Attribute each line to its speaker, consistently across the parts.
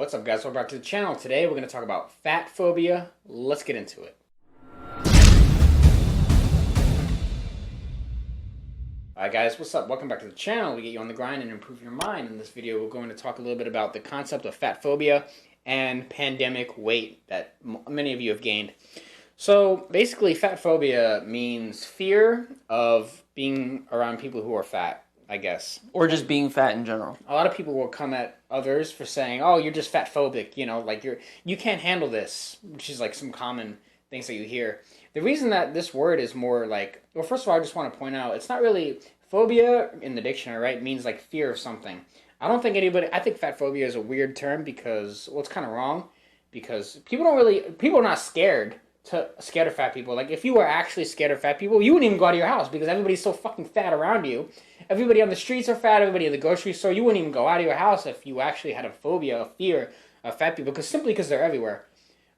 Speaker 1: What's up, guys? Welcome back to the channel. Today we're going to talk about fat phobia. Let's get into it. Alright guys, what's up? Welcome back to the channel. We get you on the grind and improve your mind. In this video, we're going to talk a little bit about the concept of fat phobia and pandemic weight that many of you have gained. So basically, fat phobia means fear of being around people who are fat, I guess.
Speaker 2: Or just being fat in general.
Speaker 1: A lot of people will come at others for saying, oh, you're just fat phobic, you know, like you can't handle this, which is like some common things that you hear. The reason that this word is more like, well, first of all, I just want to point out, it's not really phobia in the dictionary, right? It means like fear of something. I don't think I think fat phobia is a weird term because, well, it's kind of wrong because people are not scared of fat people. Like, if you were actually scared of fat people, you wouldn't even go out of your house because everybody's so fucking fat around you. Everybody on the streets are fat, everybody at the grocery store. You wouldn't even go out of your house if you actually had a phobia, a fear of fat people, because they're everywhere.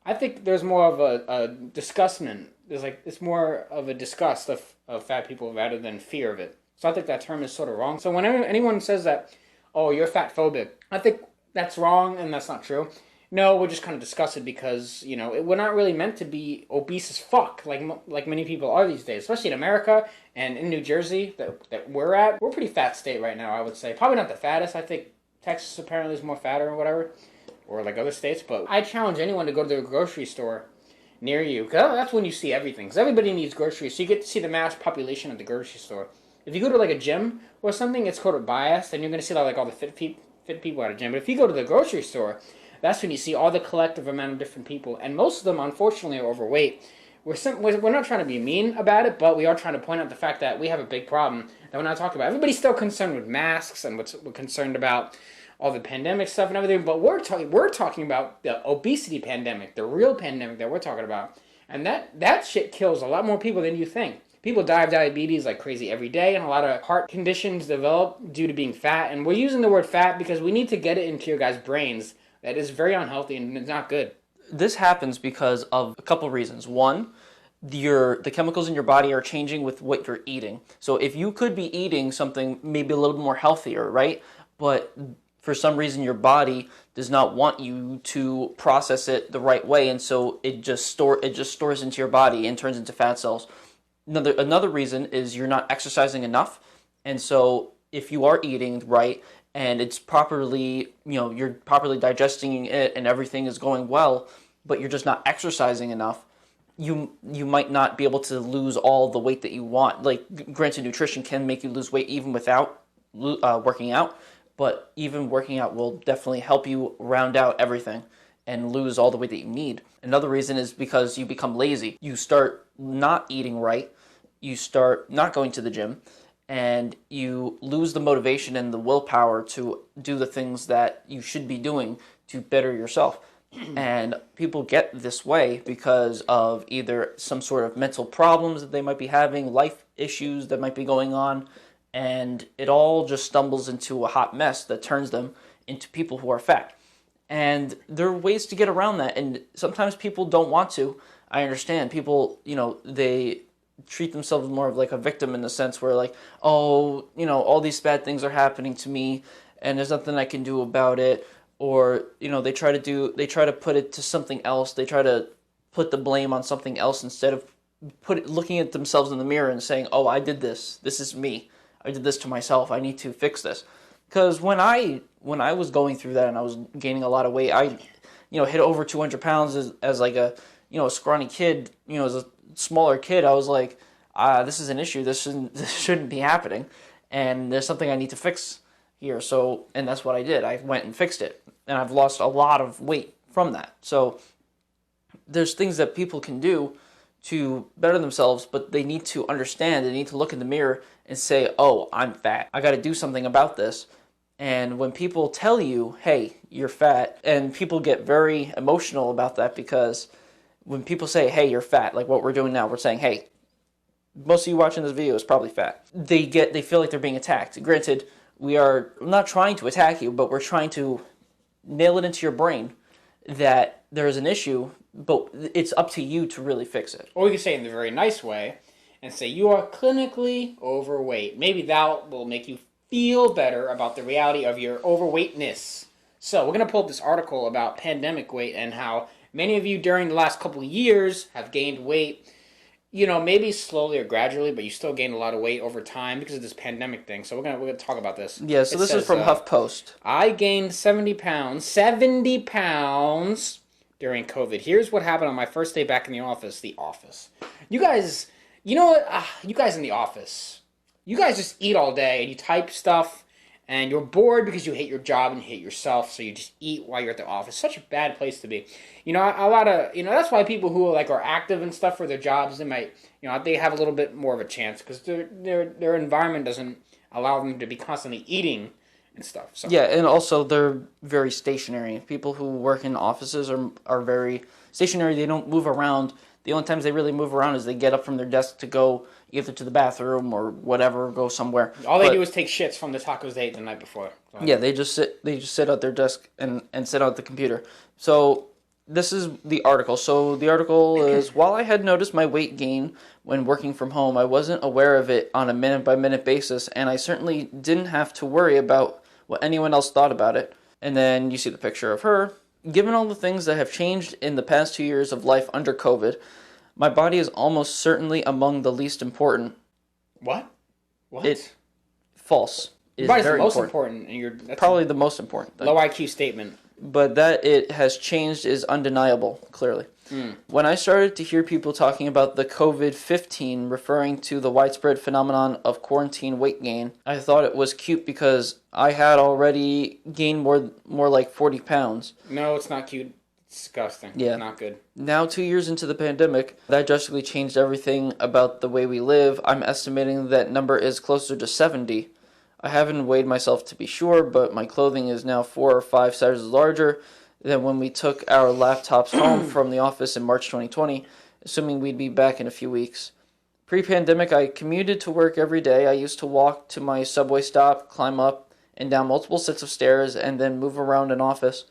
Speaker 1: I think there's more of a disgustment. It's more of a disgust of fat people rather than fear of it. So I think that term is sort of wrong. So whenever anyone says that, oh, you're fat phobic, I think that's wrong and that's not true. No, we're just kind of disgusted because, you know, we're not really meant to be obese as fuck like many people are these days, especially in America and in New Jersey that we're at. We're a pretty fat state right now, I would say. Probably not the fattest. I think Texas apparently is more fatter or whatever, or like other states. But I challenge anyone to go to the grocery store near you, because that's when you see everything. Because everybody needs groceries, so you get to see the mass population at the grocery store. If you go to like a gym or something, it's called a bias, and you're going to see like all the fit people at a gym. But if you go to the grocery store, that's when you see all the collective amount of different people, and most of them, unfortunately, are overweight. We're not trying to be mean about it, but we are trying to point out the fact that we have a big problem that we're not talking about. Everybody's still concerned with masks, and we're concerned about all the pandemic stuff and everything, but we're talking about the obesity pandemic, the real pandemic that we're talking about, and that shit kills a lot more people than you think. People die of diabetes like crazy every day, and a lot of heart conditions develop due to being fat, and we're using the word fat because we need to get it into your guys' brains. That is very unhealthy and it's not good.
Speaker 2: This happens because of a couple reasons. One, the chemicals in your body are changing with what you're eating. So if you could be eating something maybe a little bit more healthier, right? But for some reason your body does not want you to process it the right way, and so it just stores into your body and turns into fat cells. Another reason is you're not exercising enough, and so if you are eating right and it's properly, you're properly digesting it and everything is going well, but you're just not exercising enough, you might not be able to lose all the weight that you want. Like, granted, nutrition can make you lose weight even without working out, but even working out will definitely help you round out everything and lose all the weight that you need. Another reason is because you become lazy. You start not eating right, you start not going to the gym, and you lose the motivation and the willpower to do the things that you should be doing to better yourself. And people get this way because of either some sort of mental problems that they might be having, life issues that might be going on, and it all just stumbles into a hot mess that turns them into people who are fat. And there are ways to get around that, and sometimes people don't want to. I understand. People, they treat themselves more of like a victim in the sense where like, oh, all these bad things are happening to me and there's nothing I can do about it. Or, they try to put it to something else. They try to put the blame on something else instead of looking at themselves in the mirror and saying, oh, I did this. This is me. I did this to myself. I need to fix this. Because when I was going through that and I was gaining a lot of weight, I, hit over 200 pounds as like a scrawny kid, as a smaller kid. I was like, this is an issue. This shouldn't be happening, and there's something I need to fix here. So, and that's what I did. I went and fixed it, and I've lost a lot of weight from that. So there's things that people can do to better themselves, but they need to understand. They need to look in the mirror and say, oh, I'm fat. I got to do something about this. And when people tell you, hey, you're fat, and people get very emotional about that, because when people say, hey, you're fat, like what we're doing now, we're saying, hey, most of you watching this video is probably fat. They feel like they're being attacked. Granted, we are not trying to attack you, but we're trying to nail it into your brain that there is an issue, but it's up to you to really fix it.
Speaker 1: Or you can say it in a very nice way and say, you are clinically overweight. Maybe that will make you feel better about the reality of your overweightness. So we're going to pull up this article about pandemic weight and how many of you during the last couple of years have gained weight, maybe slowly or gradually, but you still gained a lot of weight over time because of this pandemic thing. So we're gonna talk about this.
Speaker 2: Yeah, so this is from HuffPost.
Speaker 1: I gained 70 pounds during COVID. Here's what happened on my first day back in the office. The office. You guys, you know what? You guys in the office, you guys just eat all day and you type stuff and you're bored because you hate your job and you hate yourself, so you just eat while you're at the office. Such a bad place to be. A lot of, that's why people who are active and stuff for their jobs, they might, they have a little bit more of a chance because their environment doesn't allow them to be constantly eating and stuff. So.
Speaker 2: Yeah, and also they're very stationary. People who work in offices are very stationary. They don't move around. The only times they really move around is they get up from their desk to go either to the bathroom or whatever, go somewhere.
Speaker 1: All they do is take shits from the tacos they ate the night before. So.
Speaker 2: Yeah, they just sit at their desk and sit at the computer. So this is the article. So the article is, while I had noticed my weight gain when working from home, I wasn't aware of it on a minute-by-minute basis, and I certainly didn't have to worry about what anyone else thought about it. And then you see the picture of her. Given all the things that have changed in the past 2 years of life under COVID, my body is almost certainly among the least important.
Speaker 1: What?
Speaker 2: False.
Speaker 1: Your body's the most important. And
Speaker 2: that's probably the most important thing.
Speaker 1: Low IQ statement.
Speaker 2: But that it has changed is undeniable, clearly. When I started to hear people talking about the COVID-15, referring to the widespread phenomenon of quarantine weight gain, I thought it was cute because I had already gained more like 40 pounds.
Speaker 1: No, it's not cute. It's disgusting.
Speaker 2: Yeah.
Speaker 1: Not good.
Speaker 2: Now, 2 years into the pandemic, that drastically changed everything about the way we live. I'm estimating that number is closer to 70. I haven't weighed myself to be sure, but my clothing is now 4 or 5 sizes larger than when we took our laptops home from the office in March 2020, assuming we'd be back in a few weeks. Pre-pandemic, I commuted to work every day. I used to walk to my subway stop, climb up and down multiple sets of stairs, and then move around an office.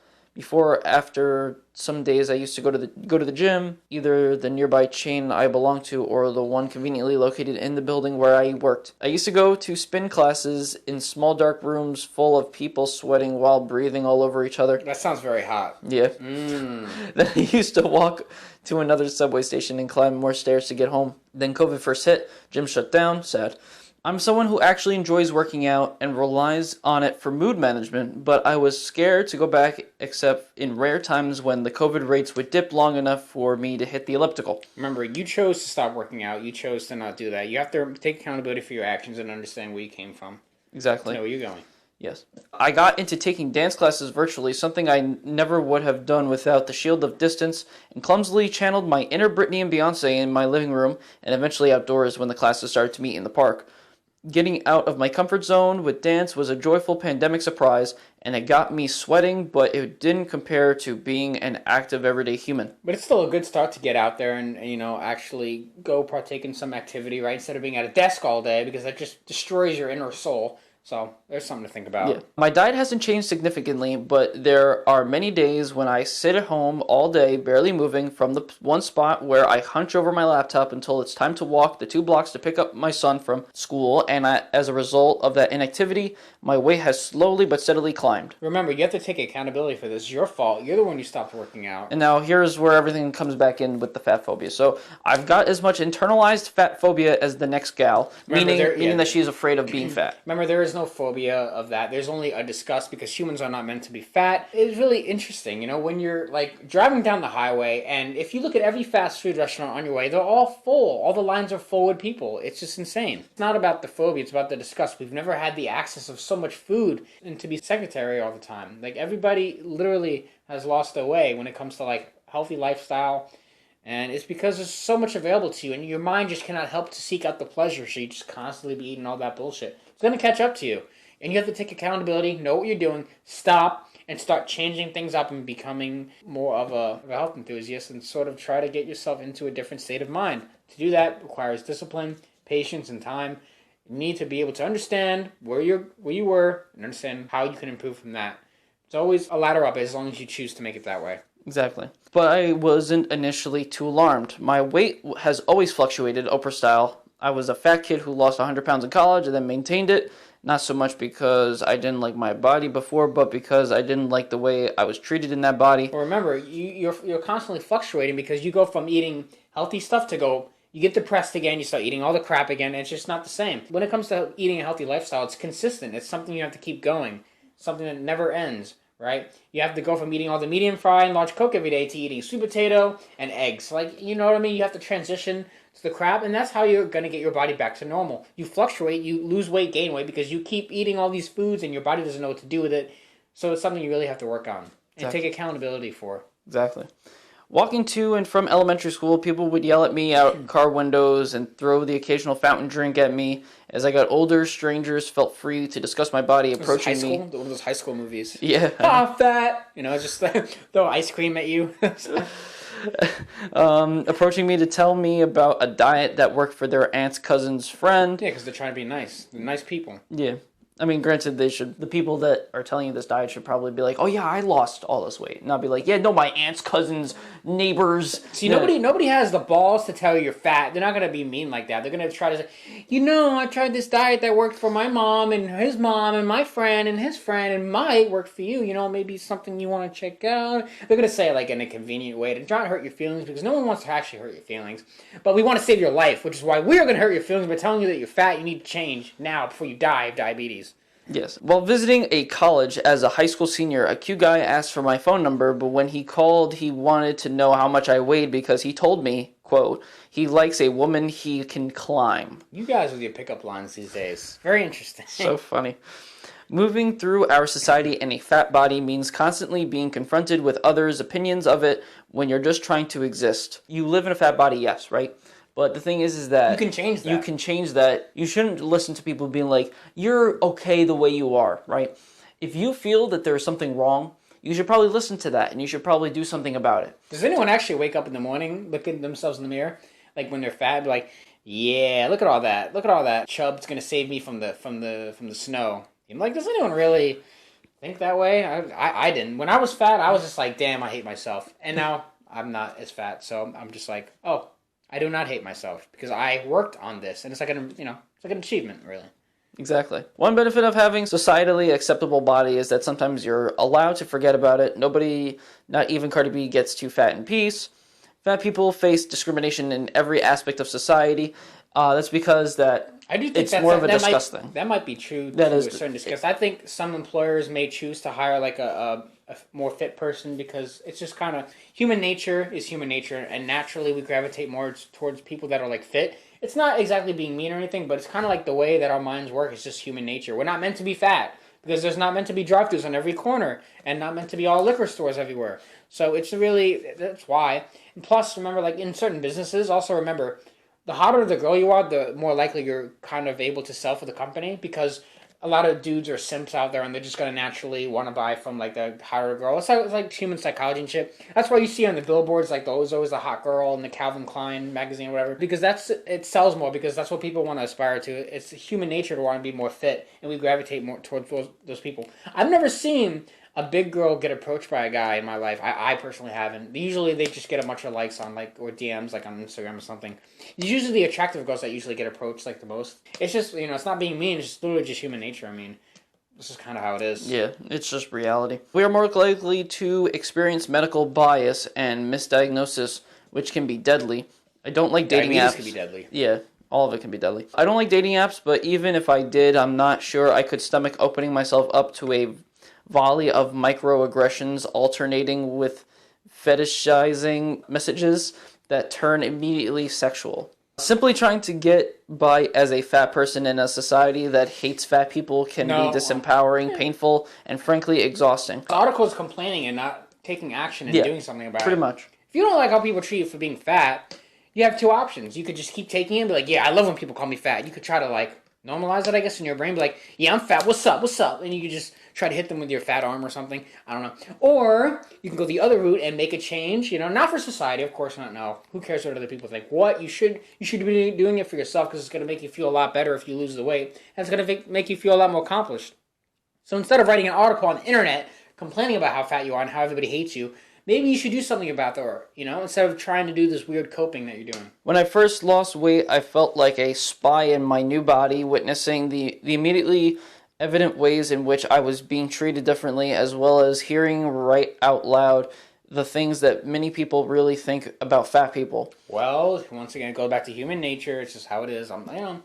Speaker 2: After some days, I used to go to the gym, either the nearby chain I belonged to or the one conveniently located in the building where I worked. I used to go to spin classes in small dark rooms full of people sweating while breathing all over each other.
Speaker 1: That sounds very hot.
Speaker 2: Yeah. Then I used to walk to another subway station and climb more stairs to get home. Then COVID first hit, gym shut down, sad. I'm someone who actually enjoys working out and relies on it for mood management, but I was scared to go back except in rare times when the COVID rates would dip long enough for me to hit the elliptical.
Speaker 1: Remember, you chose to stop working out. You chose to not do that. You have to take accountability for your actions and understand where you came from.
Speaker 2: Exactly.
Speaker 1: To know where you're going.
Speaker 2: Yes. I got into taking dance classes virtually, something I never would have done without the shield of distance, and clumsily channeled my inner Britney and Beyonce in my living room and eventually outdoors when the classes started to meet in the park. Getting out of my comfort zone with dance was a joyful pandemic surprise, and it got me sweating, but it didn't compare to being an active everyday human.
Speaker 1: But it's still a good start to get out there and actually go partake in some activity, right? Instead of being at a desk all day, because that just destroys your inner soul. So there's something to think about.
Speaker 2: Yeah. My diet hasn't changed significantly, but there are many days when I sit at home all day, barely moving from the one spot where I hunch over my laptop until it's time to walk the 2 blocks to pick up my son from school, and as a result of that inactivity, my weight has slowly but steadily climbed.
Speaker 1: Remember, you have to take accountability for this. It's your fault. You're the one who stopped working out.
Speaker 2: And now here's where everything comes back in with the fat phobia. So I've got as much internalized fat phobia as the next gal, meaning that she's afraid of being fat.
Speaker 1: Remember, there is no phobia of that. There's only a disgust because humans are not meant to be fat. It's really interesting, when you're driving down the highway, and if you look at every fast food restaurant on your way, they're all full. All the lines are full with people. It's just insane. It's not about the phobia, it's about the disgust. We've never had the access of so much food and to be sedentary all the time. Everybody literally has lost their way when it comes to healthy lifestyle. And it's because there's so much available to you, and your mind just cannot help to seek out the pleasure, so you just constantly be eating all that bullshit. It's going to catch up to you. And you have to take accountability, know what you're doing, stop, and start changing things up and becoming more of a health enthusiast and sort of try to get yourself into a different state of mind. To do that requires discipline, patience, and time. You need to be able to understand where you were and understand how you can improve from that. It's always a ladder up as long as you choose to make it that way.
Speaker 2: Exactly. But I wasn't initially too alarmed. My weight has always fluctuated, Oprah style. I was a fat kid who lost 100 pounds in college and then maintained it, not so much because I didn't like my body before, but because I didn't like the way I was treated in that body.
Speaker 1: Well, remember, you're constantly fluctuating because you go from eating healthy stuff to you get depressed again, you start eating all the crap again, and it's just not the same. When it comes to eating a healthy lifestyle, it's consistent. It's something you have to keep going, something that never ends, right? You have to go from eating all the medium fry and large Coke every day to eating sweet potato and eggs. Like, you know what I mean? You have to transition to the crap, and that's how you're going to get your body back to normal. You fluctuate, you lose weight, gain weight, because you keep eating all these foods and your body doesn't know what to do with it. So it's something you really have to work on and take accountability for.
Speaker 2: Exactly. Walking to and from elementary school, people would yell at me out car windows and throw the occasional fountain drink at me. As I got older, strangers felt free to discuss my body, approaching me.
Speaker 1: One of those high school movies.
Speaker 2: Yeah.
Speaker 1: Ah, fat! You know, just throw ice cream at you.
Speaker 2: Approaching me to tell me about a diet that worked for their aunt's cousin's friend.
Speaker 1: Yeah, because they're trying to be nice. They're nice people.
Speaker 2: Yeah. I mean, granted, the people that are telling you this diet should probably be like, oh yeah, I lost all this weight. Not be like, yeah, no, my aunt's cousin's neighbors.
Speaker 1: See, nobody has the balls to tell you you're fat. They're not going to be mean like that. They're going to try to say, I tried this diet that worked for my mom and his mom and my friend and his friend and might work for you. Maybe something you want to check out. They're going to say it like in a convenient way to not hurt your feelings because no one wants to actually hurt your feelings. But we want to save your life, which is why we're going to hurt your feelings by telling you that you're fat. You need to change now before you die of diabetes.
Speaker 2: Yes. While visiting a college as a high school senior, a cute guy asked for my phone number, but when he called, he wanted to know how much I weighed because he told me, quote, he likes a woman he can climb.
Speaker 1: You guys with your pickup lines these days. Very interesting.
Speaker 2: So funny. Moving through our society in a fat body means constantly being confronted with others' opinions of it when you're just trying to exist. You live in a fat body, yes, right? But the thing is that
Speaker 1: you can change that.
Speaker 2: You can change that. You shouldn't listen to people being like, you're okay the way you are, right? If you feel that there's something wrong, you should probably listen to that, and you should probably do something about it.
Speaker 1: Does anyone actually wake up in the morning, look at themselves in the mirror, like when they're fat, be like, yeah, look at all that. Look at all that. Chub's going to save me from the snow. I'm like, does anyone really think that way? I didn't. When I was fat, I was just like, damn, I hate myself. And now I'm not as fat, so I'm just like, oh, I do not hate myself because I worked on this, and it's like it's like an achievement, really.
Speaker 2: Exactly. One benefit of having societally acceptable body is that sometimes you're allowed to forget about it. Nobody, not even Cardi B, gets too fat in peace. Fat people face discrimination in every aspect of society. That's because it's more of a disgust thing.
Speaker 1: That might be true to a certain disgust. I think some employers may choose to hire like a more fit person because it's just kind of human nature is human nature, and naturally we gravitate more towards people that are like fit. It's not exactly being mean or anything, but it's kind of like the way that our minds work. It's just human nature. We're not meant to be fat because there's not meant to be drive-thrus on every corner and not meant to be all liquor stores everywhere. So that's why. And plus, remember, like in certain businesses, also remember, the hotter the girl you are, the more likely you're kind of able to sell for the company because a lot of dudes are simps out there and they're just going to naturally want to buy from like the hotter girl. It's like human psychology and shit. That's why you see on the billboards like there's always the hot girl in the Calvin Klein magazine or whatever because it sells more because that's what people want to aspire to. It's human nature to want to be more fit and we gravitate more towards those people. I've never seen a big girl get approached by a guy in my life. I personally haven't. Usually they just get a bunch of likes on or DMs like on Instagram or something. It's usually the attractive girls that usually get approached like the most. It's just, it's not being mean. It's just literally just human nature. I mean, this is kind of how it is.
Speaker 2: Yeah, it's just reality. We are more likely to experience medical bias and misdiagnosis, which can be deadly. I don't like dating apps.
Speaker 1: Diabetes can be deadly.
Speaker 2: Yeah. All of it can be deadly. I don't like dating apps, but even if I did, I'm not sure I could stomach opening myself up to a volley of microaggressions alternating with fetishizing messages that turn immediately sexual. Simply trying to get by as a fat person in a society that hates fat people can be disempowering, painful, and frankly exhausting.
Speaker 1: The article is complaining and not taking action and doing something about it.
Speaker 2: Pretty much.
Speaker 1: If you don't like how people treat you for being fat, you have two options. You could just keep taking it and be like, yeah, I love when people call me fat. You could try to normalize it, I guess, in your brain. Be like, yeah, I'm fat. What's up? And you could just try to hit them with your fat arm or something. I don't know. Or you can go the other route and make a change. Not for society, of course not. No. Who cares what other people think? What? You should be doing it for yourself because it's going to make you feel a lot better if you lose the weight. And it's going to make you feel a lot more accomplished. So instead of writing an article on the internet complaining about how fat you are and how everybody hates you, maybe you should do something about that, or, instead of trying to do this weird coping that you're doing.
Speaker 2: When I first lost weight, I felt like a spy in my new body, witnessing the immediately evident ways in which I was being treated differently, as well as hearing right out loud the things that many people really think about fat people.
Speaker 1: Well, once again, it goes back to human nature. It's just how it is.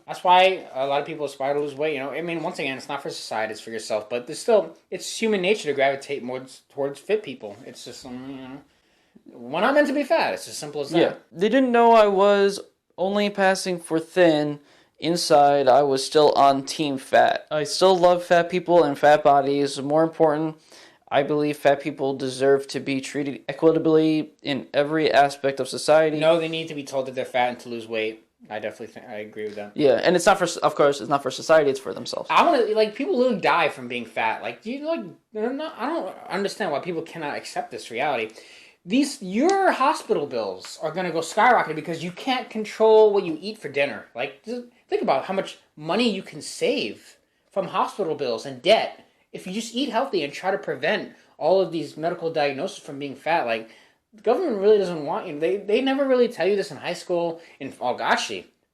Speaker 1: That's why a lot of people aspire to lose weight. Once again, it's not for society; it's for yourself. But it's human nature to gravitate more towards fit people. It's just, we're not meant to be fat. It's as simple as that.
Speaker 2: Yeah, they didn't know I was only passing for thin. Inside, I was still on team fat. I still love fat people and fat bodies. More important, I believe fat people deserve to be treated equitably in every aspect of society.
Speaker 1: No, they need to be told that they're fat and to lose weight. I definitely think I agree with that.
Speaker 2: Yeah, and it's not for, of course, it's not for society. It's for themselves.
Speaker 1: I want to people literally die from being fat. They're not. I don't understand why people cannot accept this reality. Your hospital bills are going to go skyrocketing because you can't control what you eat for dinner. Just think about how much money you can save from hospital bills and debt if you just eat healthy and try to prevent all of these medical diagnoses from being fat. The government really doesn't want you. They never really tell you this in high school. We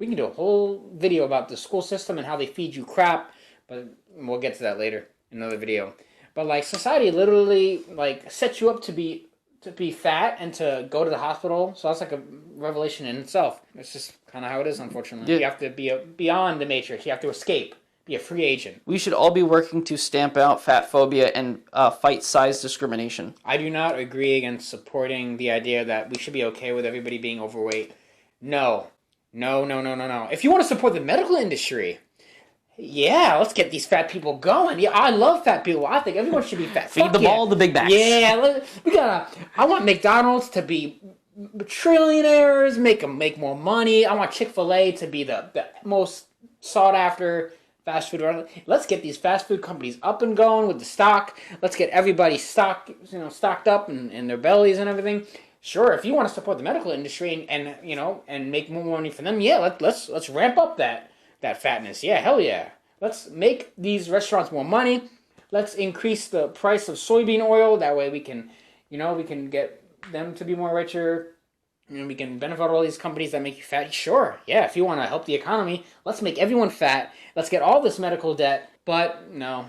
Speaker 1: can do a whole video about the school system and how they feed you crap, but we'll get to that later in another video. But society literally sets you up to be fat and to go to the hospital. So that's like a revelation in itself. It's just kind of how it is, unfortunately. Yeah. You have to be beyond the matrix. You have to escape. Be a free agent.
Speaker 2: We should all be working to stamp out fat phobia and fight size discrimination.
Speaker 1: I do not agree against supporting the idea that we should be okay with everybody being overweight. No. If you want to support the medical industry, yeah, let's get these fat people going. Yeah, I love fat people. I think everyone should be fat.
Speaker 2: Feed them all the Big Macs.
Speaker 1: Yeah, I want McDonald's to be trillionaires, make more money. I want Chick-fil-A to be the most sought after fast food. Let's get these fast food companies up and going with the stock. Let's get everybody stocked up in their bellies and everything. Sure, if you want to support the medical industry and make more money for them, yeah, let's ramp up that fatness. Yeah, hell yeah. Let's make these restaurants more money. Let's increase the price of soybean oil. That way we can get them to be more richer. We can benefit all these companies that make you fat. Sure, yeah, if you want to help the economy, let's make everyone fat. Let's get all this medical debt. But no,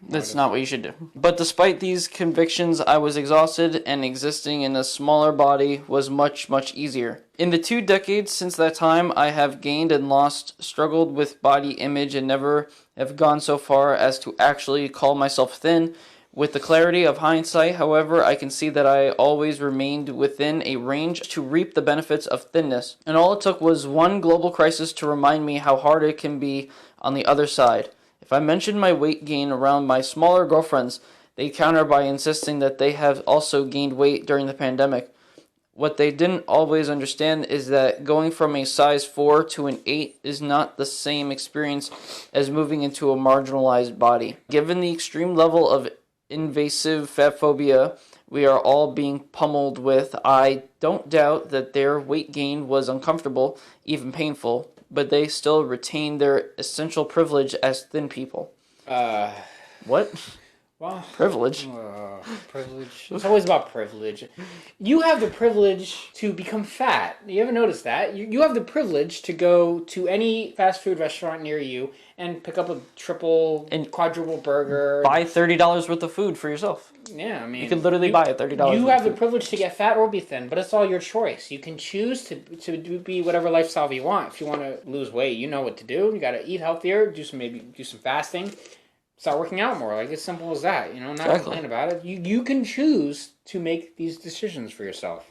Speaker 2: that's not what you should do. But despite these convictions, I was exhausted, and existing in a smaller body was much, much easier. In the 2 decades since that time, I have gained and lost, struggled with body image, and never have gone so far as to actually call myself thin. With the clarity of hindsight, however, I can see that I always remained within a range to reap the benefits of thinness. And all it took was one global crisis to remind me how hard it can be on the other side. If I mentioned my weight gain around my smaller girlfriends, they counter by insisting that they have also gained weight during the pandemic. What they didn't always understand is that going from a size 4 to an 8 is not the same experience as moving into a marginalized body. Given the extreme level of invasive fat phobia we are all being pummeled with, I don't doubt that their weight gain was uncomfortable, even painful, but they still retain their essential privilege as thin people. What?
Speaker 1: Well,
Speaker 2: privilege.
Speaker 1: Privilege. It's always about privilege. You have the privilege to become fat. You ever notice that? You have the privilege to go to any fast food restaurant near you and pick up a triple and quadruple burger.
Speaker 2: Buy $30 worth of food for yourself.
Speaker 1: Yeah,
Speaker 2: you can literally buy a $30.
Speaker 1: You have the privilege to get fat or be thin, but it's all your choice. You can choose to be whatever lifestyle you want. If you want to lose weight, you know what to do. You got to eat healthier. Do some fasting. Start working out more. It's simple as that. Not complain about it. You can choose to make these decisions for yourself.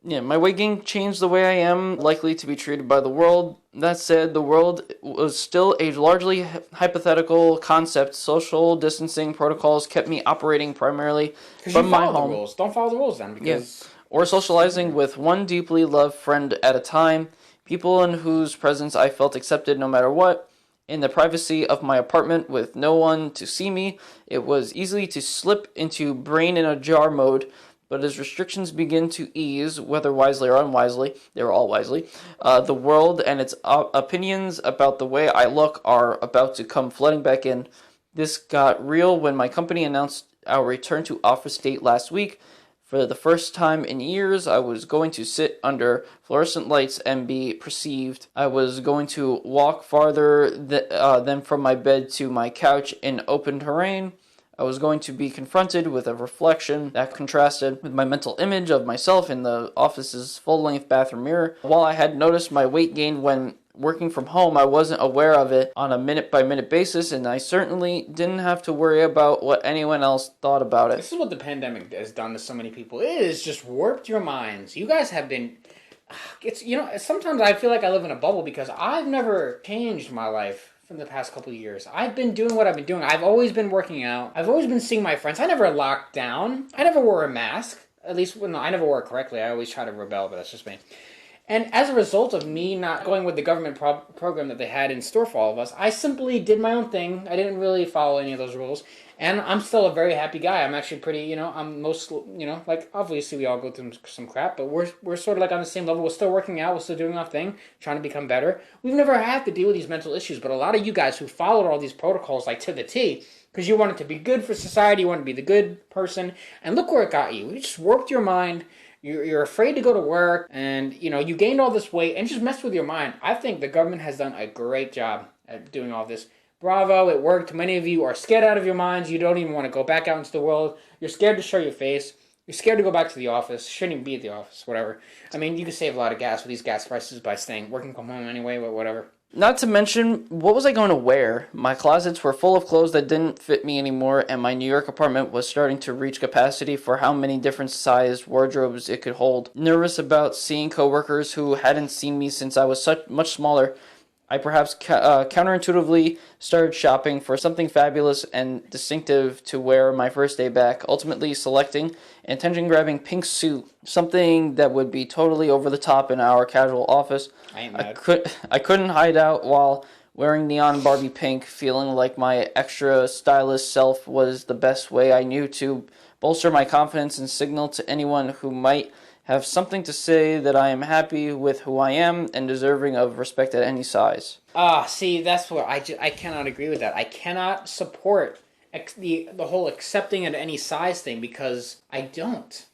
Speaker 2: Yeah, my weight gain changed the way I am likely to be treated by the world. That said, the world was still a largely hypothetical concept. Social distancing protocols kept me operating primarily from my home.
Speaker 1: The rules. Don't follow the rules then, because
Speaker 2: or socializing with one deeply loved friend at a time, people in whose presence I felt accepted no matter what. In the privacy of my apartment with no one to see me, it was easy to slip into brain in a jar mode, but as restrictions begin to ease, whether wisely or unwisely, they were all wisely, the world and its opinions about the way I look are about to come flooding back in. This got real when my company announced our return to office date last week. For the first time in years, I was going to sit under fluorescent lights and be perceived. I was going to walk farther than from my bed to my couch in open terrain. I was going to be confronted with a reflection that contrasted with my mental image of myself in the office's full-length bathroom mirror. While I had noticed my weight gain when working from home, I wasn't aware of it on a minute-by-minute basis, and I certainly didn't have to worry about what anyone else thought about it.
Speaker 1: This is what the pandemic has done to so many people. It has just warped your minds. You guys have been... sometimes I feel like I live in a bubble because I've never changed my life from the past couple of years. I've been doing what I've been doing. I've always been working out. I've always been seeing my friends. I never locked down. I never wore a mask. At least, I never wore it correctly. I always try to rebel, but that's just me. And as a result of me not going with the government program that they had in store for all of us, I simply did my own thing. I didn't really follow any of those rules. And I'm still a very happy guy. I'm actually pretty, I'm most, obviously we all go through some crap, but we're sort of like on the same level. We're still working out. We're still doing our thing, trying to become better. We've never had to deal with these mental issues, but a lot of you guys who followed all these protocols like to the T, because you wanted to be good for society, you wanted to be the good person, and look where it got you. It just warped your mind. You're afraid to go to work, and you gained all this weight and just messed with your mind. I think the government has done a great job at doing all this. Bravo, it worked. Many of you are scared out of your minds. You don't even want to go back out into the world. You're scared to show your face. You're scared to go back to the office. Shouldn't even be at the office, whatever. I mean, you can save a lot of gas with these gas prices by working from home anyway, but whatever.
Speaker 2: Not to mention, what was I going to wear? My closets were full of clothes that didn't fit me anymore, and my New York apartment was starting to reach capacity for how many different sized wardrobes it could hold. Nervous about seeing coworkers who hadn't seen me since I was much smaller, I perhaps counterintuitively started shopping for something fabulous and distinctive to wear my first day back, ultimately selecting an attention-grabbing pink suit, something that would be totally over the top in our casual office. I couldn't hide out while wearing neon Barbie pink, feeling like my extra stylish self was the best way I knew to bolster my confidence and signal to anyone who might have something to say that I am happy with who I am and deserving of respect at any size.
Speaker 1: See, that's where I cannot agree with that. I cannot support the whole accepting at any size thing because I don't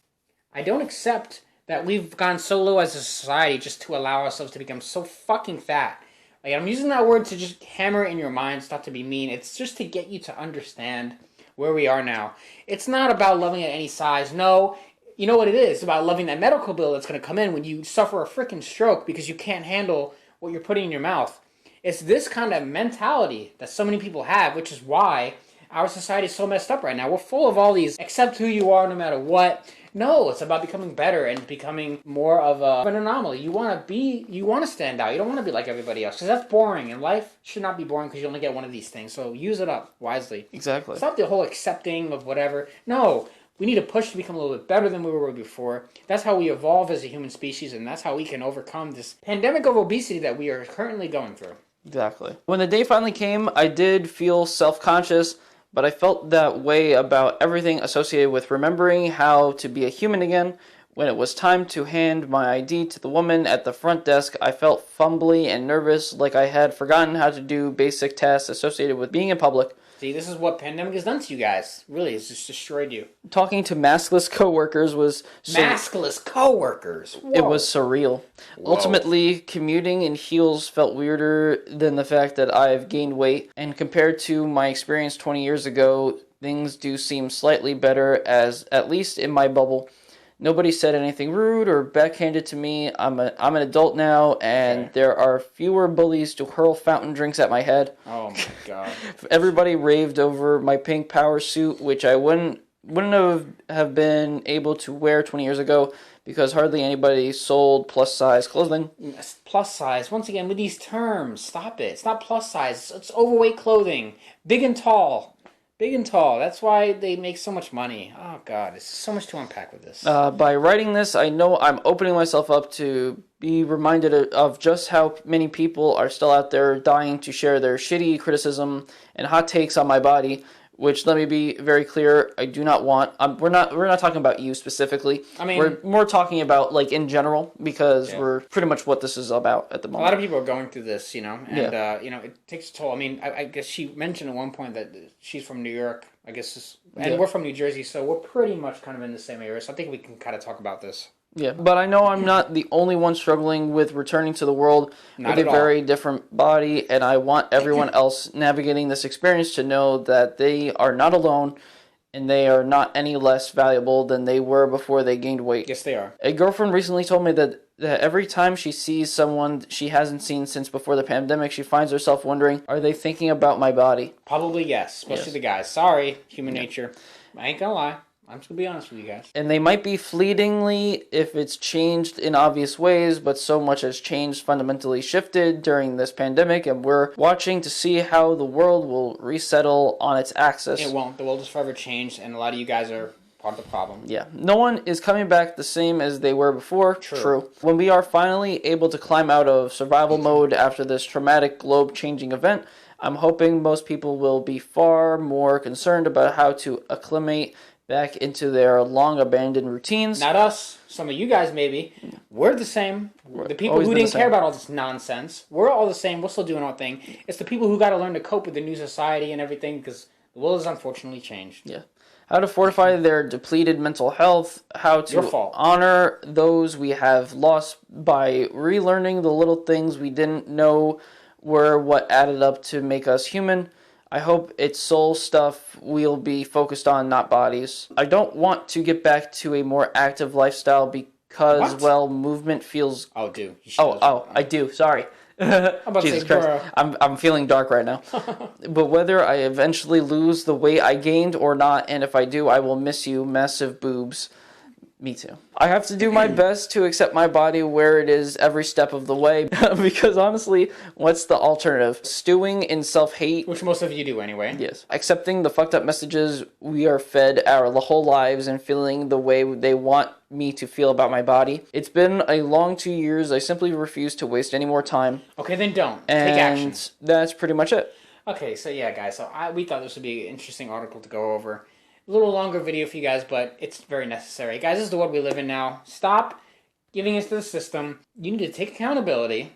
Speaker 1: accept that we've gone so low as a society just to allow ourselves to become so fucking fat. Like, I'm using that word to just hammer it in your mind. It's not to be mean. It's just to get you to understand where we are now. It's not about loving at any size. No. You know what it is? It's about loving that medical bill that's going to come in when you suffer a freaking stroke because you can't handle what you're putting in your mouth. It's this kind of mentality that so many people have, which is why our society is so messed up right now. We're full of all these, accept who you are no matter what. No, it's about becoming better and becoming more of an anomaly. You want to stand out. You don't want to be like everybody else because that's boring. And life should not be boring because you only get one of these things. So use it up wisely.
Speaker 2: Exactly.
Speaker 1: Stop the whole accepting of whatever. No. We need to push to become a little bit better than we were before. That's how we evolve as a human species, and that's how we can overcome this pandemic of obesity that we are currently going through.
Speaker 2: Exactly. When the day finally came, I did feel self-conscious, but I felt that way about everything associated with remembering how to be a human again. When it was time to hand my ID to the woman at the front desk, I felt fumbly and nervous, like I had forgotten how to do basic tasks associated with being in public.
Speaker 1: See, this is what pandemic has done to you guys. Really, it's just destroyed you.
Speaker 2: Talking to maskless coworkers was...
Speaker 1: Maskless coworkers? Whoa.
Speaker 2: It was surreal. Whoa. Ultimately, commuting in heels felt weirder than the fact that I've gained weight. And compared to my experience 20 years ago, things do seem slightly better, as at least in my bubble. Nobody said anything rude or backhanded to me. I'm an adult now, and there are fewer bullies to hurl fountain drinks at my head.
Speaker 1: Oh my god!
Speaker 2: Everybody raved over my pink power suit, which I wouldn't have been able to wear 20 years ago because hardly anybody sold plus size clothing.
Speaker 1: Plus size, once again with these terms. Stop it! It's not plus size. It's overweight clothing, big and tall. Big and tall. That's why they make so much money. Oh, God. There's so much to unpack with this.
Speaker 2: By writing this, I know I'm opening myself up to be reminded of just how many people are still out there dying to share their shitty criticism and hot takes on my body, which, let me be very clear, I do not want. We're not talking about you specifically.
Speaker 1: I mean,
Speaker 2: we're more talking about like in general, because
Speaker 1: Yeah.
Speaker 2: we're pretty much what this is about at the
Speaker 1: a
Speaker 2: moment.
Speaker 1: lot of people are going through this, and
Speaker 2: Yeah.
Speaker 1: it takes a toll. I mean, I guess she mentioned at one point that she's from New York. I guess, and
Speaker 2: Yeah.
Speaker 1: we're from New Jersey, so we're pretty much kind of in the same area. So I think we can kind of talk about this.
Speaker 2: Yeah, but I know I'm not the only one struggling with returning to the world
Speaker 1: Not
Speaker 2: with a
Speaker 1: at all.
Speaker 2: very different body, and I want everyone else navigating this experience to know that they are not alone, and they are not any less valuable than they were before they gained weight.
Speaker 1: Yes, they are.
Speaker 2: A girlfriend recently told me that every time she sees someone she hasn't seen since before the pandemic, she finds herself wondering, are they thinking about my body?
Speaker 1: Probably yes, especially
Speaker 2: Yes.
Speaker 1: the guys. Sorry, human nature. I ain't gonna lie. I'm just gonna be honest with you guys.
Speaker 2: And they might be fleetingly if it's changed in obvious ways, but so much has changed, fundamentally shifted during this pandemic, and we're watching to see how the world will resettle on its axis.
Speaker 1: It won't. The world is forever changed, and a lot of you guys are part of the problem.
Speaker 2: Yeah, no one is coming back the same as they were before.
Speaker 1: True.
Speaker 2: When we are finally able to climb out of survival mode after this traumatic globe-changing event, I'm hoping most people will be far more concerned about how to acclimate back into their long-abandoned routines.
Speaker 1: Not us. Some of you guys, maybe. We're the same. The people
Speaker 2: always
Speaker 1: who
Speaker 2: been the
Speaker 1: didn't care
Speaker 2: same.
Speaker 1: about all this nonsense. We're all the same. We're still doing our thing. It's the people who got to learn to cope with the new society and everything, because the world has unfortunately changed.
Speaker 2: Yeah. How to fortify their depleted mental health, how
Speaker 1: Your
Speaker 2: to
Speaker 1: fault.
Speaker 2: honor those we have lost by relearning the little things we didn't know were what added up to make us human. I hope it's soul stuff we'll be focused on, not bodies. I don't want to get back to a more active lifestyle because,
Speaker 1: What?
Speaker 2: well, movement feels...
Speaker 1: Oh, dude.
Speaker 2: I do. Sorry.
Speaker 1: about to
Speaker 2: Jesus
Speaker 1: say,
Speaker 2: Christ.
Speaker 1: bro.
Speaker 2: I'm feeling dark right now. But whether I eventually lose the weight I gained or not, and if I do, I will miss you, massive boobs. Me too. I have to do my best to accept my body where it is every step of the way, because honestly, what's the alternative? Stewing in self-hate?
Speaker 1: Which most of you do anyway.
Speaker 2: Yes. Accepting the fucked up messages we are fed our whole lives and feeling the way they want me to feel about my body. It's been a long 2 years. I simply refuse to waste any more time.
Speaker 1: Okay, then don't.
Speaker 2: And
Speaker 1: Take action.
Speaker 2: that's pretty much it.
Speaker 1: Okay, so yeah, guys. So we thought this would be an interesting article to go over. A little longer video for you guys, but it's very necessary. Guys, this is the world we live in now. Stop giving into the system. You need to take accountability.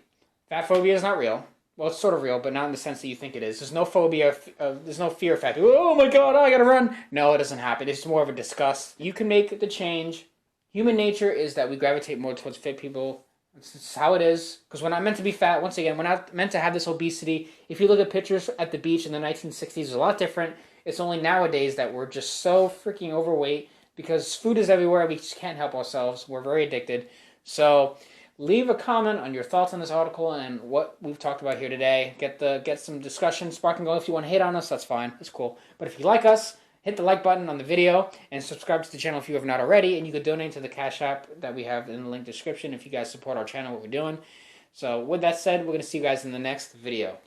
Speaker 1: Fat phobia is not real. Well, it's sort of real, but not in the sense that you think it is. There's no phobia. There's no fear factor. Oh my god, I gotta run. No, it doesn't happen. It's more of a disgust. You can make the change. Human nature is that we gravitate more towards fit people. It's how it is. Because we're not meant to be fat. Once again, we're not meant to have this obesity. If you look at pictures at the beach in the 1960s, it's a lot different. It's only nowadays that we're just so freaking overweight because food is everywhere. We just can't help ourselves. We're very addicted. So leave a comment on your thoughts on this article and what we've talked about here today. Get some discussion sparking going. If you want to hate on us, that's fine. It's cool. But if you like us, hit the like button on the video and subscribe to the channel if you have not already. And you could donate to the Cash App that we have in the link description if you guys support our channel, what we're doing. So with that said, we're going to see you guys in the next video.